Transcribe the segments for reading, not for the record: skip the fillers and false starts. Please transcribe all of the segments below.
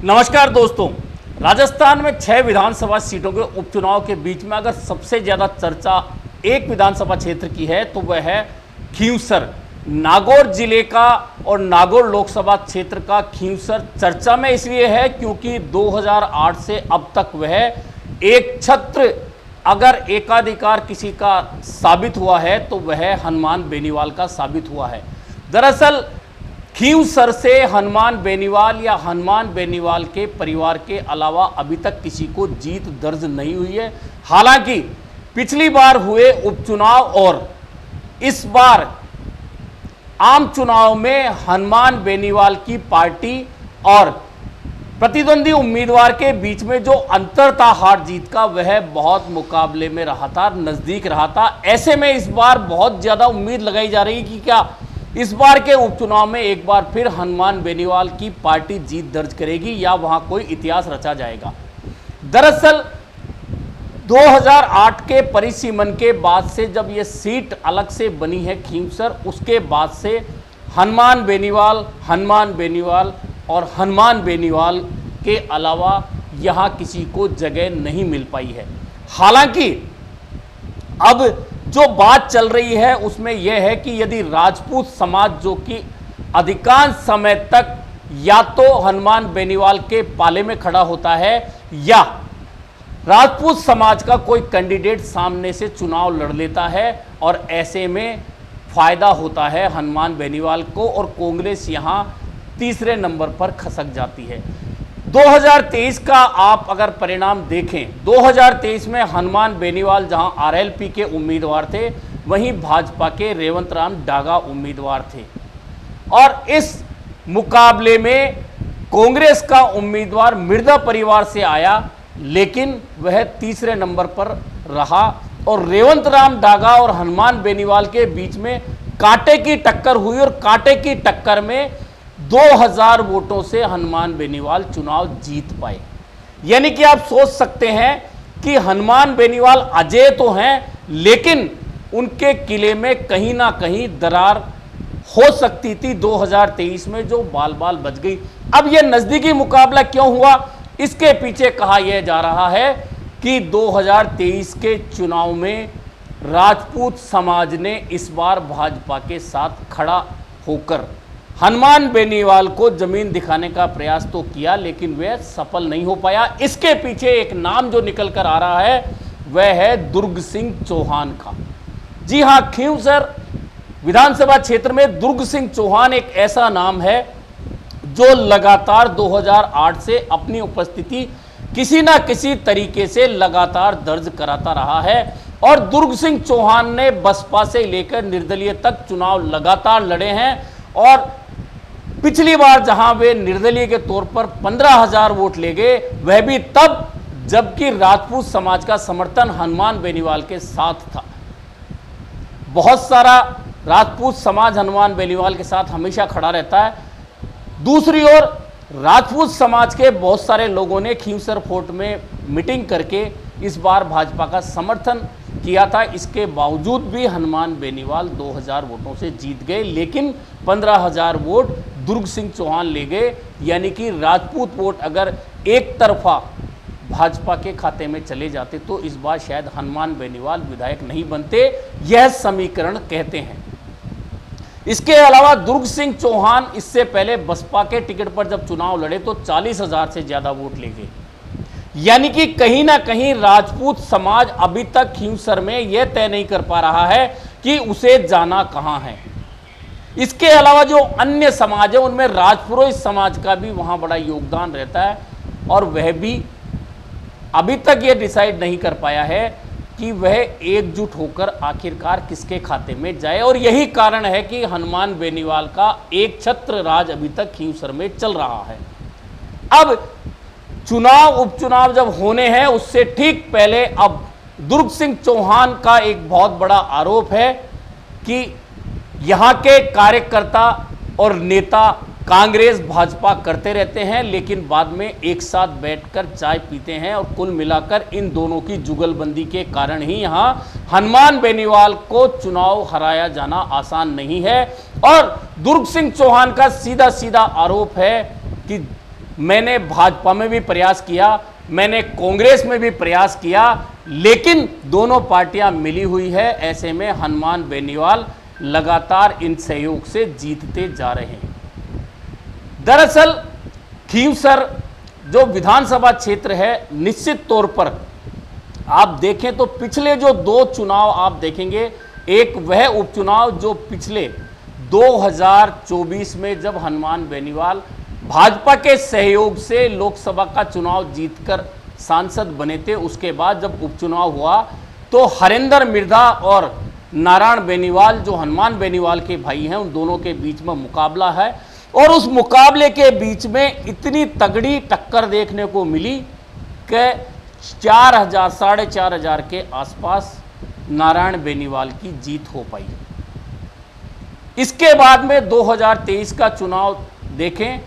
नमस्कार दोस्तों। राजस्थान में 6 विधानसभा सीटों के उपचुनाव के बीच में अगर सबसे ज़्यादा चर्चा एक विधानसभा क्षेत्र की है तो वह है खींवसर। नागौर जिले का और नागौर लोकसभा क्षेत्र का खींवसर चर्चा में इसलिए है क्योंकि 2008 से अब तक वह एक छत्र अगर एकाधिकार किसी का साबित हुआ है तो वह हनुमान बेनीवाल का साबित हुआ है। दरअसल खींवसर से हनुमान बेनीवाल या हनुमान बेनीवाल के परिवार के अलावा अभी तक किसी को जीत दर्ज नहीं हुई है। हालांकि पिछली बार हुए उपचुनाव और इस बार आम चुनाव में हनुमान बेनीवाल की पार्टी और प्रतिद्वंदी उम्मीदवार के बीच में जो अंतर था हार जीत का वह बहुत मुकाबले में रहा था, नजदीक रहा था। ऐसे में इस बार बहुत ज्यादा उम्मीद लगाई जा रही है कि क्या इस बार के उपचुनाव में एक बार फिर हनुमान बेनीवाल की पार्टी जीत दर्ज करेगी या वहां कोई इतिहास रचा जाएगा। दरअसल 2008 के परिसीमन के बाद से जब यह सीट अलग से बनी है खींवसर, उसके बाद से हनुमान बेनीवाल और हनुमान बेनीवाल के अलावा यहां किसी को जगह नहीं मिल पाई है। हालांकि अब जो बात चल रही है उसमें यह है कि यदि राजपूत समाज जो कि अधिकांश समय तक या तो हनुमान बेनीवाल के पाले में खड़ा होता है या राजपूत समाज का कोई कैंडिडेट सामने से चुनाव लड़ लेता है और ऐसे में फायदा होता है हनुमान बेनीवाल को और कांग्रेस यहां तीसरे नंबर पर खसक जाती है। 2023 का आप अगर परिणाम देखें, 2023 में हनुमान बेनीवाल जहां आरएलपी के उम्मीदवार थे वहीं भाजपा के रेवंत राम डागा उम्मीदवार थे और इस मुकाबले में कांग्रेस का उम्मीदवार मिर्जा परिवार से आया लेकिन वह तीसरे नंबर पर रहा और रेवंत राम डागा और हनुमान बेनीवाल के बीच में कांटे की टक्कर हुई और कांटे की टक्कर में 2000 वोटों से हनुमान बेनीवाल चुनाव जीत पाए। यानी कि आप सोच सकते हैं कि हनुमान बेनीवाल अजय तो हैं लेकिन उनके किले में कहीं ना कहीं दरार हो सकती थी 2023 में जो बाल बाल बच गई। अब यह नजदीकी मुकाबला क्यों हुआ, इसके पीछे कहा यह जा रहा है कि 2023 के चुनाव में राजपूत समाज ने इस बार भाजपा के साथ खड़ा होकर हनुमान बेनीवाल को जमीन दिखाने का प्रयास तो किया लेकिन वह सफल नहीं हो पाया। इसके पीछे एक नाम जो निकल कर आ रहा है वह है दुर्ग सिंह चौहान का। जी हां, खींवसर विधानसभा क्षेत्र में दुर्ग सिंह चौहान एक ऐसा नाम है जो लगातार 2008 से अपनी उपस्थिति किसी ना किसी तरीके से लगातार दर्ज कराता रहा है और दुर्ग सिंह चौहान ने बसपा से लेकर निर्दलीय तक चुनाव लगातार लड़े हैं और पिछली बार जहां वे निर्दलीय के तौर पर 15,000 वोट ले गए वह भी तब जबकि राजपूत समाज का समर्थन हनुमान बेनीवाल के साथ था। बहुत सारा राजपूत समाज हनुमान बेनीवाल के साथ हमेशा खड़ा रहता है। दूसरी ओर राजपूत समाज के बहुत सारे लोगों ने खींवसर फोर्ट में मीटिंग करके इस बार भाजपा का समर्थन किया था। इसके बावजूद भी हनुमान बेनीवाल 2000 वोटों से जीत गए लेकिन 15,000 वोट दुर्ग सिंह चौहान ले गए। यानी कि राजपूत वोट अगर एक तरफा भाजपा के खाते में चले जाते तो इस बार शायद हनुमान बेनीवाल विधायक नहीं बनते, यह समीकरण कहते हैं। इसके अलावा दुर्ग सिंह चौहान इससे पहले बसपा के टिकट पर जब चुनाव लड़े तो 40,000 से ज्यादा वोट ले गए। यानी कि कहीं ना कहीं राजपूत समाज अभी तक खींवसर में यह तय नहीं कर पा रहा है कि उसे जाना कहां है। इसके अलावा जो अन्य समाज है उनमें राजपुरोहित समाज का भी वहां बड़ा योगदान रहता है और वह भी अभी तक यह डिसाइड नहीं कर पाया है कि वह एकजुट होकर आखिरकार किसके खाते में जाए और यही कारण है कि हनुमान बेनीवाल का एक छत्र राज अभी तक खींवसर में चल रहा है। अब उपचुनाव जब होने हैं उससे ठीक पहले अब दुर्ग सिंह चौहान का एक बहुत बड़ा आरोप है कि यहां के कार्यकर्ता और नेता कांग्रेस भाजपा करते रहते हैं लेकिन बाद में एक साथ बैठकर चाय पीते हैं और कुल मिलाकर इन दोनों की जुगलबंदी के कारण ही यहां हनुमान बेनीवाल को चुनाव हराया जाना आसान नहीं है। और दुर्ग सिंह चौहान का सीधा सीधा आरोप है कि मैंने भाजपा में भी प्रयास किया, मैंने कांग्रेस में भी प्रयास किया, लेकिन दोनों पार्टियां मिली हुई है। ऐसे में हनुमान बेनीवाल लगातार इन सहयोग से जीतते जा रहे हैं। दरअसल खींवसर जो विधानसभा क्षेत्र है, निश्चित तौर पर आप देखें तो पिछले जो 2 चुनाव आप देखेंगे, एक वह उपचुनाव जो पिछले 2024 में जब हनुमान बेनीवाल भाजपा के सहयोग से लोकसभा का चुनाव जीतकर सांसद बने थे, उसके बाद जब उपचुनाव हुआ तो हरेंद्र मिर्धा और नारायण बेनीवाल जो हनुमान बेनीवाल के भाई हैं, उन दोनों के बीच में मुकाबला है और उस मुकाबले के बीच में इतनी तगड़ी टक्कर देखने को मिली कि 4,000 साढ़े 4,000 के आसपास नारायण बेनीवाल की जीत हो पाई। इसके बाद में 2023 का चुनाव देखें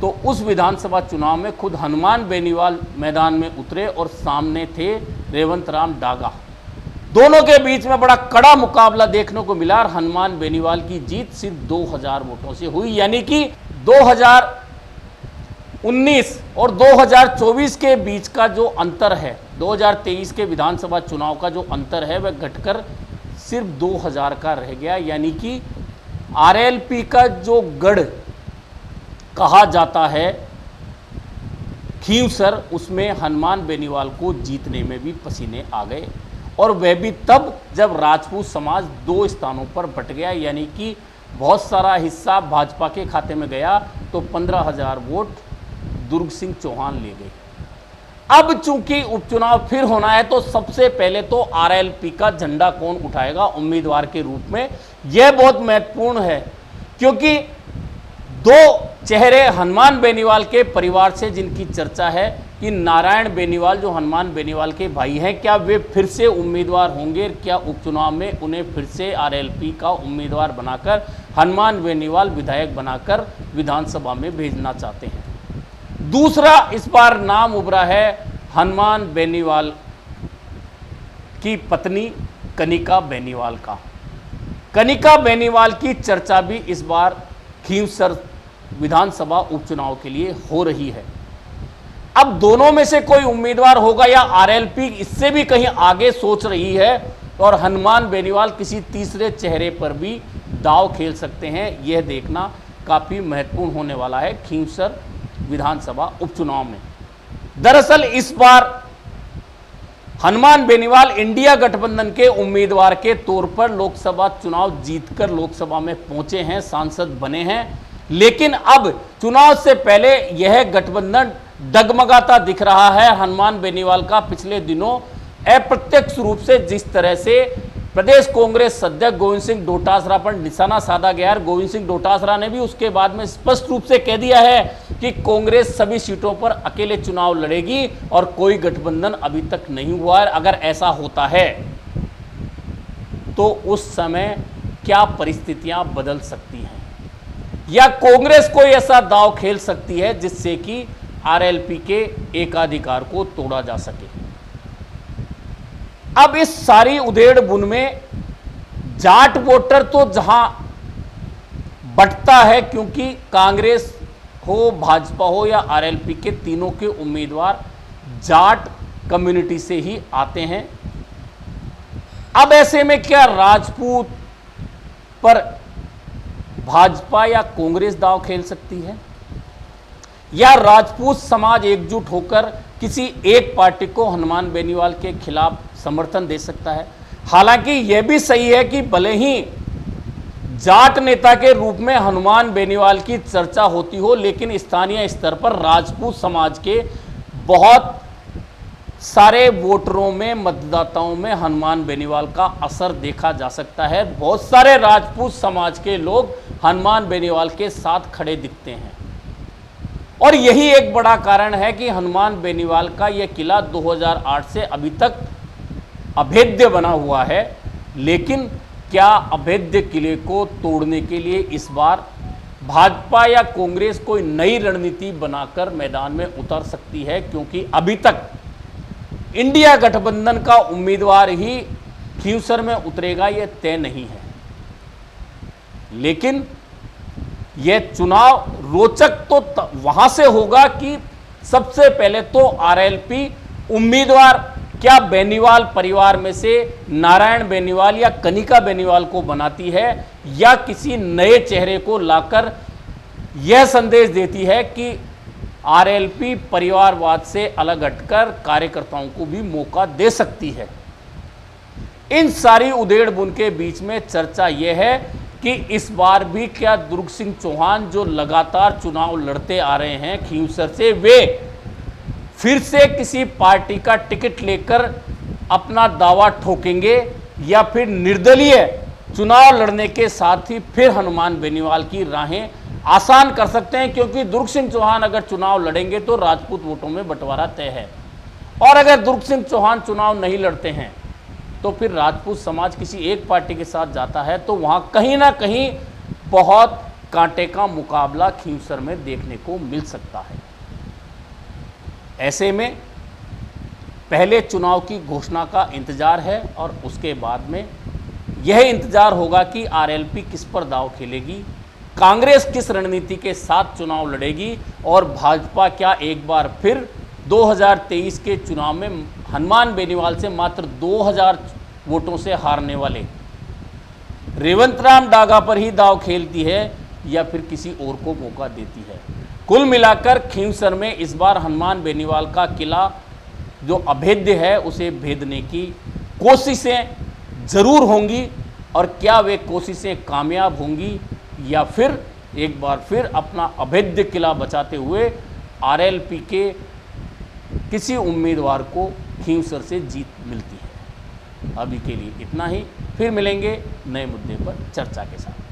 तो उस विधानसभा चुनाव में खुद हनुमान बेनीवाल मैदान में उतरे और सामने थे रेवंत राम डागा। दोनों के बीच में बड़ा कड़ा मुकाबला देखने को मिला और हनुमान बेनीवाल की जीत सिर्फ 2,000 वोटों से हुई। यानी कि 2019 और 2024 के बीच का जो अंतर है, 2023 के विधानसभा चुनाव का जो अंतर है, वह घटकर सिर्फ 2,000 का रह गया। यानी कि आरएलपी का जो गढ़ कहा जाता है खींवसर, उसमें हनुमान बेनीवाल को जीतने में भी पसीने आ गए और वह भी तब जब राजपूत समाज 2 स्थानों पर बट गया। यानी कि बहुत सारा हिस्सा भाजपा के खाते में गया तो 15,000 वोट दुर्ग सिंह चौहान ले गए। अब चूंकि उपचुनाव फिर होना है तो सबसे पहले तो आरएलपी का झंडा कौन उठाएगा उम्मीदवार के रूप में, यह बहुत महत्वपूर्ण है, क्योंकि 2 चेहरे हनुमान बेनीवाल के परिवार से जिनकी चर्चा है कि नारायण बेनीवाल जो हनुमान बेनीवाल के भाई हैं, क्या वे फिर से उम्मीदवार होंगे, क्या उपचुनाव में उन्हें फिर से आरएलपी का उम्मीदवार बनाकर हनुमान बेनीवाल विधायक बनाकर विधानसभा में भेजना चाहते हैं। दूसरा इस बार नाम उभरा है हनुमान बेनीवाल की पत्नी कनिका बेनीवाल का। कनिका बेनीवाल की चर्चा भी इस बार खींवसर विधानसभा उपचुनाव के लिए हो रही है। अब दोनों में से कोई उम्मीदवार होगा या आरएलपी इससे भी कहीं आगे सोच रही है और हनुमान बेनीवाल किसी तीसरे चेहरे पर भी दांव खेल सकते हैं, यह देखना काफ़ी महत्वपूर्ण होने वाला है खींवसर विधानसभा उपचुनाव में। दरअसल इस बार हनुमान बेनीवाल इंडिया गठबंधन के उम्मीदवार के तौर पर लोकसभा चुनाव जीतकर लोकसभा में पहुंचे हैं, सांसद बने हैं, लेकिन अब चुनाव से पहले यह गठबंधन डगमगाता दिख रहा है। हनुमान बेनीवाल का पिछले दिनों अप्रत्यक्ष रूप से जिस तरह से प्रदेश कांग्रेस अध्यक्ष गोविंद सिंह डोटासरा पर निशाना साधा गया है, गोविंद सिंह डोटासरा ने भी उसके बाद में स्पष्ट रूप से कह दिया है कि कांग्रेस सभी सीटों पर अकेले चुनाव लड़ेगी और कोई गठबंधन अभी तक नहीं हुआ है। अगर ऐसा होता है तो उस समय क्या परिस्थितियां बदल सकती हैं या कांग्रेस कोई ऐसा दांव खेल सकती है जिससे कि आरएलपी के एकाधिकार को तोड़ा जा सके। अब इस सारी उधेड़ बुन में जाट वोटर तो जहां बंटता है, क्योंकि कांग्रेस हो, भाजपा हो या आरएलपी के तीनों के उम्मीदवार जाट कम्युनिटी से ही आते हैं। अब ऐसे में क्या राजपूत पर भाजपा या कांग्रेस दांव खेल सकती है या राजपूत समाज एकजुट होकर किसी एक पार्टी को हनुमान बेनीवाल के खिलाफ समर्थन दे सकता है? हालांकि यह भी सही है कि भले ही जाट नेता के रूप में हनुमान बेनीवाल की चर्चा होती हो, लेकिन स्थानीय स्तर पर राजपूत समाज के बहुत सारे वोटरों में, मतदाताओं में हनुमान बेनीवाल का असर देखा जा सकता है। बहुत सारे राजपूत समाज के लोग हनुमान बेनीवाल के साथ खड़े दिखते हैं और यही एक बड़ा कारण है कि हनुमान बेनीवाल का यह किला 2008 से अभी तक अभेद्य बना हुआ है। लेकिन क्या अभेद्य किले को तोड़ने के लिए इस बार भाजपा या कांग्रेस कोई नई रणनीति बनाकर मैदान में उतर सकती है? क्योंकि अभी तक इंडिया गठबंधन का उम्मीदवार ही खींवसर में उतरेगा, यह तय नहीं है। लेकिन यह चुनाव रोचक तो वहां से होगा कि सबसे पहले तो आरएलपी उम्मीदवार क्या बेनीवाल परिवार में से नारायण बेनीवाल या कनिका बेनीवाल को बनाती है, या किसी नए चेहरे को लाकर यह संदेश देती है कि आरएलपी परिवारवाद से अलग हटकर कार्यकर्ताओं को भी मौका दे सकती है। इन सारी उधेड़-बुन के बीच में चर्चा यह है कि इस बार भी क्या दुर्ग सिंह चौहान, जो लगातार चुनाव लड़ते आ रहे हैं खींवसर से, वे फिर से किसी पार्टी का टिकट लेकर अपना दावा ठोकेंगे, या फिर निर्दलीय चुनाव लड़ने के साथ ही फिर हनुमान बेनीवाल की राहें आसान कर सकते हैं। क्योंकि दुर्ग सिंह चौहान अगर चुनाव लड़ेंगे तो राजपूत वोटों में बंटवारा तय है, और अगर दुर्ग सिंह चौहान चुनाव नहीं लड़ते हैं तो फिर राजपूत समाज किसी एक पार्टी के साथ जाता है, तो वहां कहीं ना कहीं बहुत कांटे का मुकाबला खींवसर में देखने को मिल सकता है। ऐसे में पहले चुनाव की घोषणा का इंतजार है, और उसके बाद में यह इंतजार होगा कि आरएलपी किस पर दांव खेलेगी, कांग्रेस किस रणनीति के साथ चुनाव लड़ेगी, और भाजपा क्या एक बार फिर 2023 के चुनाव में हनुमान बेनीवाल से मात्र 2000 वोटों से हारने वाले रेवंत राम डागा पर ही दांव खेलती है, या फिर किसी और को मौका देती है। कुल मिलाकर खींवसर में इस बार हनुमान बेनीवाल का किला जो अभेद्य है उसे भेदने की कोशिशें जरूर होंगी, और क्या वे कोशिशें कामयाब होंगी, या फिर एक बार फिर अपना अभेद्य किला बचाते हुए आरएलपी के किसी उम्मीदवार को खींवसर से जीत मिलती है। अभी के लिए इतना ही, फिर मिलेंगे नए मुद्दे पर चर्चा के साथ।